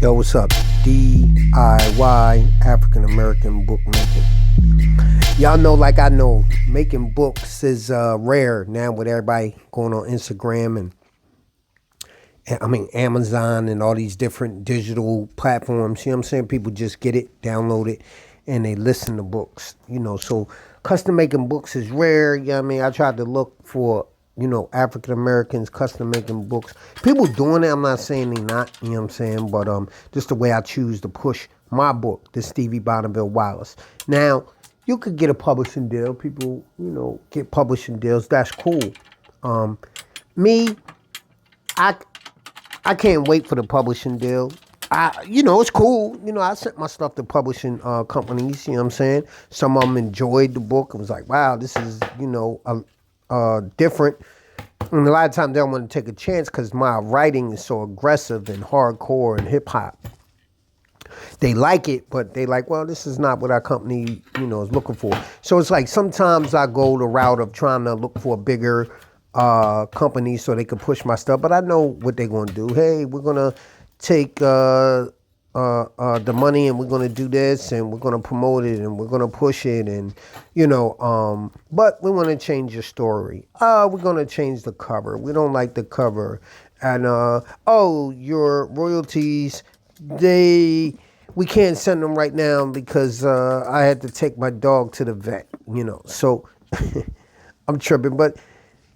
Yo, what's up? DIY African-American bookmaking. Y'all know, like I know, making books is rare now with everybody going on Instagram and Amazon and all these different digital platforms. You know what I'm saying? People just get it, download it, and they listen to books. So custom making books is rare. I tried to look for African Americans custom making books. People doing it, I'm not saying they not, but just the way I choose to push my book, the Stevy Bonneville Walace. Now, you could get a publishing deal. People, get publishing deals. That's cool. Me, I can't wait for the publishing deal. It's cool. I sent my stuff to publishing companies, Some of them enjoyed the book. It was like, wow, this is, different. And a lot of times they don't want to take a chance because my writing is so aggressive and hardcore and hip hop. They like it, but they like, well, this is not what our company, is looking for. So it's like sometimes I go the route of trying to look for a bigger company so they can push my stuff. But I know what they're going to do. Hey, we're going to take the money and we're going to do this and we're going to promote it and we're going to push it and, but we want to change your story. We're going to change the cover. We don't like the cover. And, your royalties, we can't send them right now because I had to take my dog to the vet, So I'm tripping. But,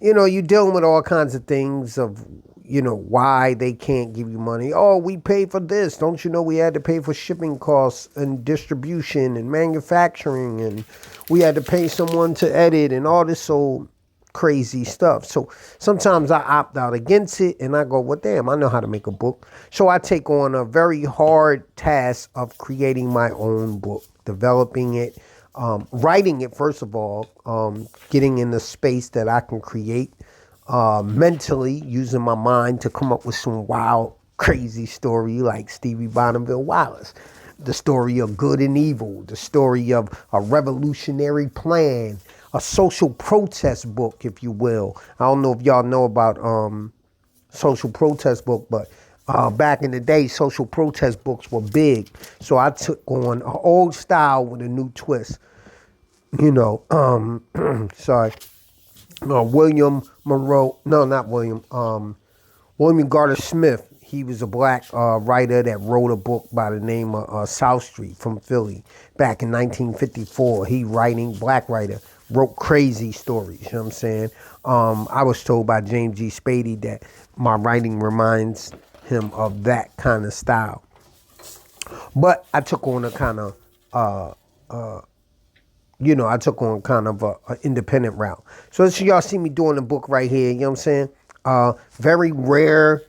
you're dealing with all kinds of things of, why they can't give you money. Oh, we pay for this. Don't you know we had to pay for shipping costs and distribution and manufacturing, and we had to pay someone to edit and all this so crazy stuff. So sometimes I opt out against it and I go, well, damn, I know how to make a book. So I take on a very hard task of creating my own book, developing it, writing it, first of all, getting in the space that I can create, mentally using my mind to come up with some wild, crazy story like Stevy Bonneville Walace, the story of good and evil, the story of a revolutionary plan, a social protest book, if you will. I don't know if y'all know about social protest book, but back in the day, social protest books were big. So I took on an old style with a new twist. Sorry. William Monroe, no, not William, William Garter Smith. He was a black writer that wrote a book by the name of South Street from Philly back in 1954. Black writer, wrote crazy stories, you know what I'm saying? I was told by James G Spadey that my writing reminds him of that kind of style. But I took on a kind of an independent route. So y'all see me doing the book right here, you know what I'm saying? Very rare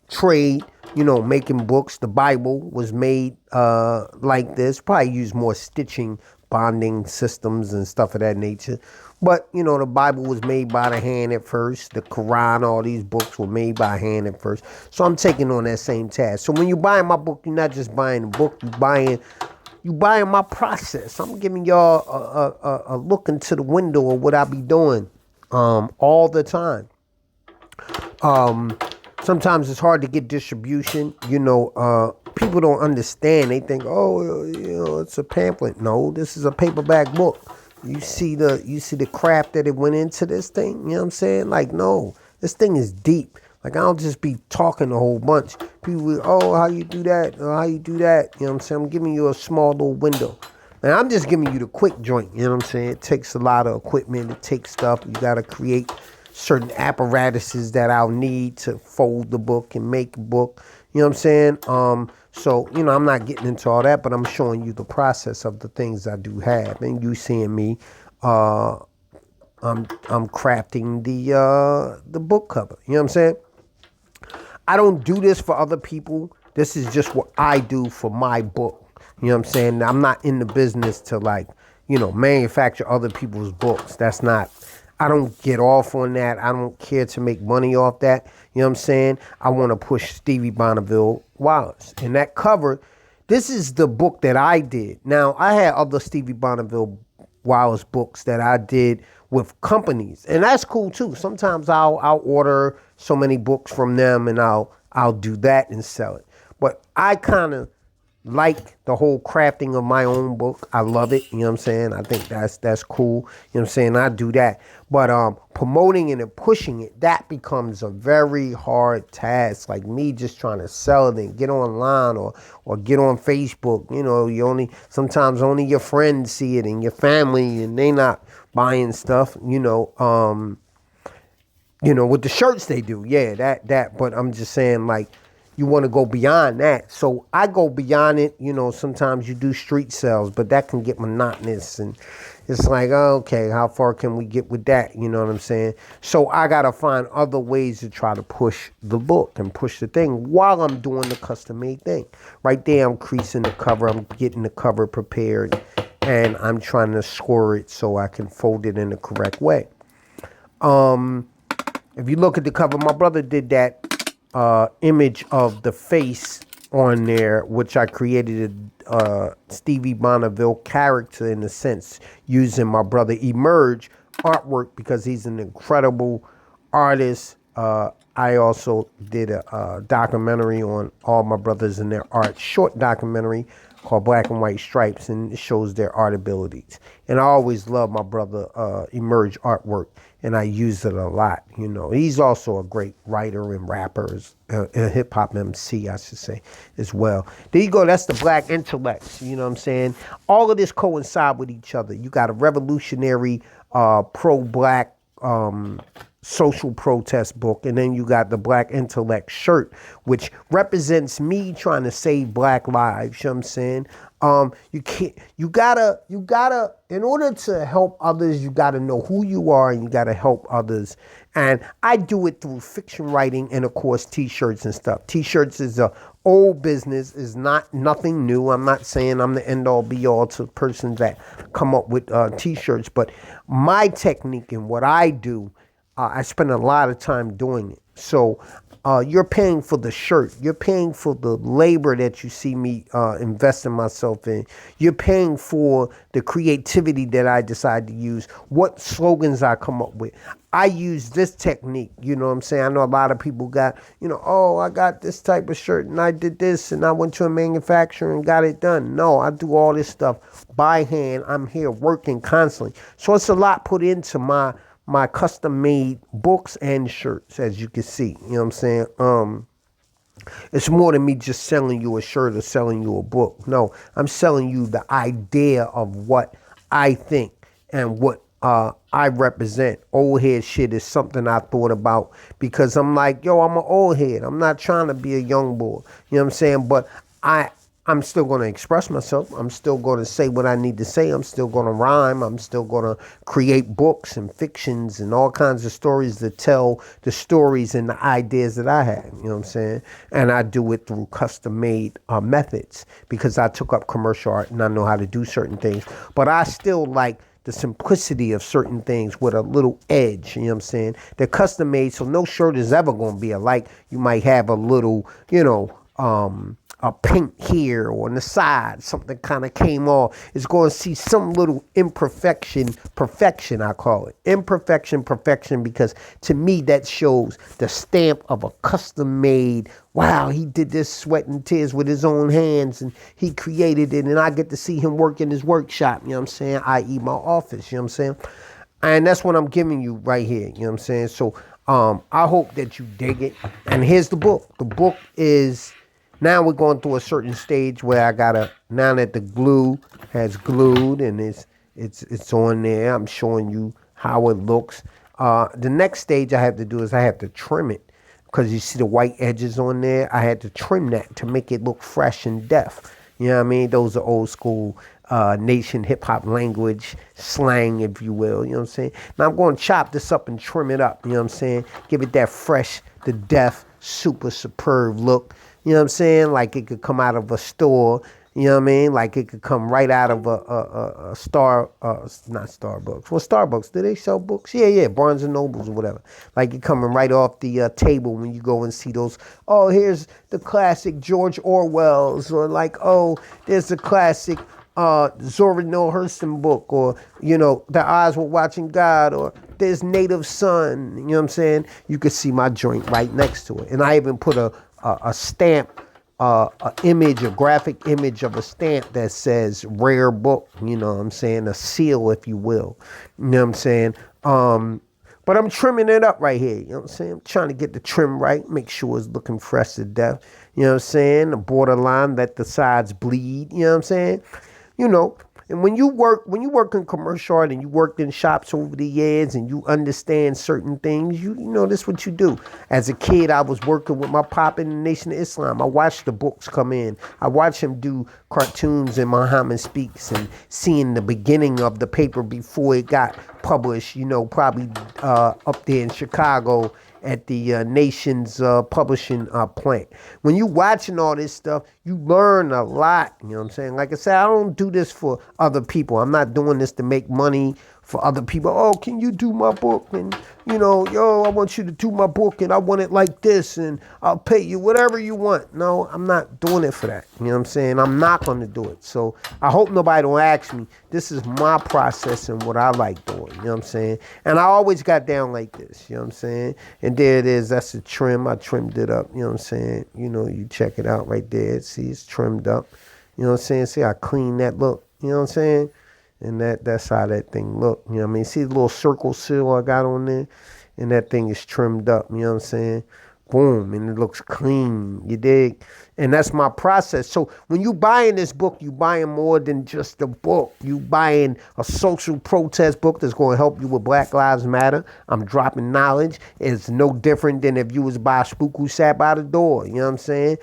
trade, making books. The Bible was made like this. Probably use more stitching, bonding systems and stuff of that nature. But, the Bible was made by the hand at first. The Quran, all these books were made by hand at first. So I'm taking on that same task. So when you're buying my book, you're not just buying the book, you buying my process. I'm giving y'all a look into the window of what I be doing all the time. Sometimes it's hard to get distribution. People don't understand. They think, it's a pamphlet. No, this is a paperback book. You see the craft that it went into this thing. You know what I'm saying? Like, no, this thing is deep. Like, I don't just be talking a whole bunch. People, how you do that? How you do that? You know what I'm saying? I'm giving you a small little window. And I'm just giving you the quick joint. You know what I'm saying? It takes a lot of equipment. It takes stuff. You got to create certain apparatuses that I'll need to fold the book and make a book. You know what I'm saying? So, I'm not getting into all that, but I'm showing you the process of the things I do have. And you seeing me, I'm crafting the book cover. You know what I'm saying? I don't do this for other people. This is just what I do for my book. You know what I'm saying? I'm not in the business to manufacture other people's books. I don't get off on that. I don't care to make money off that. You know what I'm saying? I want to push Stevy Bonneville Walace. And that cover, this is the book that I did. Now, I had other Stevy Bonneville Walace books that I did with companies, and that's cool too. Sometimes I'll order so many books from them and I'll do that and sell it. But I kind of like the whole crafting of my own book. I love it. You know what I'm saying? I think that's cool. You know what I'm saying? I do that. But promoting it and pushing it, that becomes a very hard task. Like me just trying to sell it and get online or get on Facebook. You know, sometimes only your friends see it and your family, and they not buying stuff, with the shirts they do. Yeah, that. But I'm just saying, like, you want to go beyond that. So I go beyond it. Sometimes you do street sales, but that can get monotonous. And it's like, oh, okay, how far can we get with that? You know what I'm saying? So I got to find other ways to try to push the book and push the thing while I'm doing the custom made thing. Right there, I'm creasing the cover. I'm getting the cover prepared. And I'm trying to score it so I can fold it in the correct way. If you look at the cover, my brother did that image of the face on there, which I created a Stevy Bonneville character in a sense, using my brother Emerge artwork because he's an incredible artist. I also did a documentary on all my brothers and their art, short documentary called Black and White Stripes, and it shows their art abilities. And I always love my brother Emerge artwork, and I use it a lot. He's also a great writer and rapper, a hip hop MC, I should say, as well. There you go. That's the black intellects. You know what I'm saying? All of this coincide with each other. You got a revolutionary, pro-black, social protest book, and then you got the Black Intellect shirt, which represents me trying to save black lives. You know what I'm saying? You gotta, in order to help others, you gotta know who you are and you gotta help others. And I do it through fiction writing and, of course, t-shirts and stuff. T-shirts is a old business, is nothing new. I'm not saying I'm the end all be all to persons that come up with t-shirts, but my technique and what I do, I spend a lot of time doing it. So you're paying for the shirt. You're paying for the labor that you see me investing myself in. You're paying for the creativity that I decide to use, what slogans I come up with. I use this technique, you know what I'm saying? I know a lot of people got, I got this type of shirt and I did this and I went to a manufacturer and got it done. No, I do all this stuff by hand. I'm here working constantly. So it's a lot put into my custom made books and shirts, as you can see. You know what I'm saying? It's more than me just selling you a shirt or selling you a book. No, I'm selling you the idea of what I think and what I represent. Old head shit is something I thought about because I'm like, I'm an old head. I'm not trying to be a young boy. You know what I'm saying? But I'm still going to express myself. I'm still going to say what I need to say. I'm still going to rhyme. I'm still going to create books and fictions and all kinds of stories to tell the stories and the ideas that I have. You know what I'm saying? And I do it through custom-made methods because I took up commercial art and I know how to do certain things. But I still like the simplicity of certain things with a little edge, you know what I'm saying? They're custom-made, so no shirt is ever going to be alike. You might have a little, a pink here or on the side, something kind of came off. It's going to see some little imperfection, perfection, I call it. Imperfection, perfection, because to me that shows the stamp of a custom-made, wow, he did this sweat and tears with his own hands and he created it and I get to see him work in his workshop, you know what I'm saying, i.e. my office, you know what I'm saying? And that's what I'm giving you right here, you know what I'm saying? So I hope that you dig it. And here's the book. The book is... Now we're going through a certain stage where now that the glue has glued and it's on there, I'm showing you how it looks. The next stage I have to do is I have to trim it because you see the white edges on there. I had to trim that to make it look fresh and def. You know what I mean? Those are old school nation hip hop language, slang, if you will. You know what I'm saying? Now I'm going to chop this up and trim it up. You know what I'm saying? Give it that fresh, the def, super superb look. You know what I'm saying? Like it could come out of a store. You know what I mean? Like it could come right out of not Starbucks. Well, Starbucks, do they sell books? Yeah, Barnes and Nobles or whatever. Like it coming right off the table when you go and see those. Oh, here's the classic George Orwell's, or like, oh, there's the classic Zora Neale Hurston book, or, The Eyes Were Watching God, or there's Native Son. You know what I'm saying? You could see my joint right next to it. And I even put a stamp a graphic image of a stamp that says rare book, you know what I'm saying? A seal, if you will. You know what I'm saying? But I'm trimming it up right here. You know what I'm saying? I'm trying to get the trim right, make sure it's looking fresh to death. You know what I'm saying? The borderline, let the sides bleed. You know what I'm saying? You know, and when you work in commercial art and you worked in shops over the years and you understand certain things, you know this what you do. As a kid, I was working with my pop in the Nation of Islam. I watched the books come in. I watched him do cartoons in Muhammad Speaks and seeing the beginning of the paper before it got published, you know, probably up there in Chicago at the Nation's publishing plant. When you watching all this stuff, you learn a lot. You know what I'm saying? Like I said, I don't do this for other people. I'm not doing this to make money for other people. Oh, can you do my book? And, you know, yo, I want you to do my book and I want it like this and I'll pay you whatever you want. No, I'm not doing it for that. You know what I'm saying? I'm not going to do it. So I hope nobody don't ask me. This is my process and what I like doing. You know what I'm saying? And I always got down like this. You know what I'm saying? And there it is. That's a trim. I trimmed it up. You know what I'm saying? You know, you check it out right there. See, it's trimmed up. You know what I'm saying? See how clean that look. You know what I'm saying? And that's how that thing look. You know what I mean? See the little circle seal I got on there? And that thing is trimmed up. You know what I'm saying? Boom. And it looks clean. You dig? And that's my process. So when you buying this book, you buying more than just a book. You buying a social protest book that's going to help you with Black Lives Matter. I'm dropping knowledge. It's no different than if you was by a spook who sat by the door. You know what I'm saying?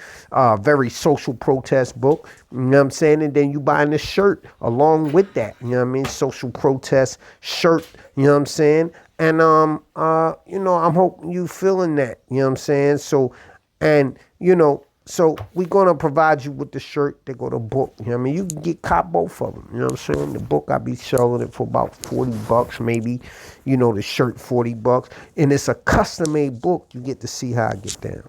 Very social protest book. You know what I'm saying? And then you buying a shirt along with that. You know what I mean? Social protest shirt. You know what I'm saying? And, you know, I'm hoping you feeling that. You know what I'm saying? So, and, you know, so we're going to provide you with the shirt. They go to book. You know what I mean? You can cop both of them. You know what I'm saying? The book, I be selling it for about $40 maybe. You know, the shirt, $40. And it's a custom-made book. You get to see how I get down.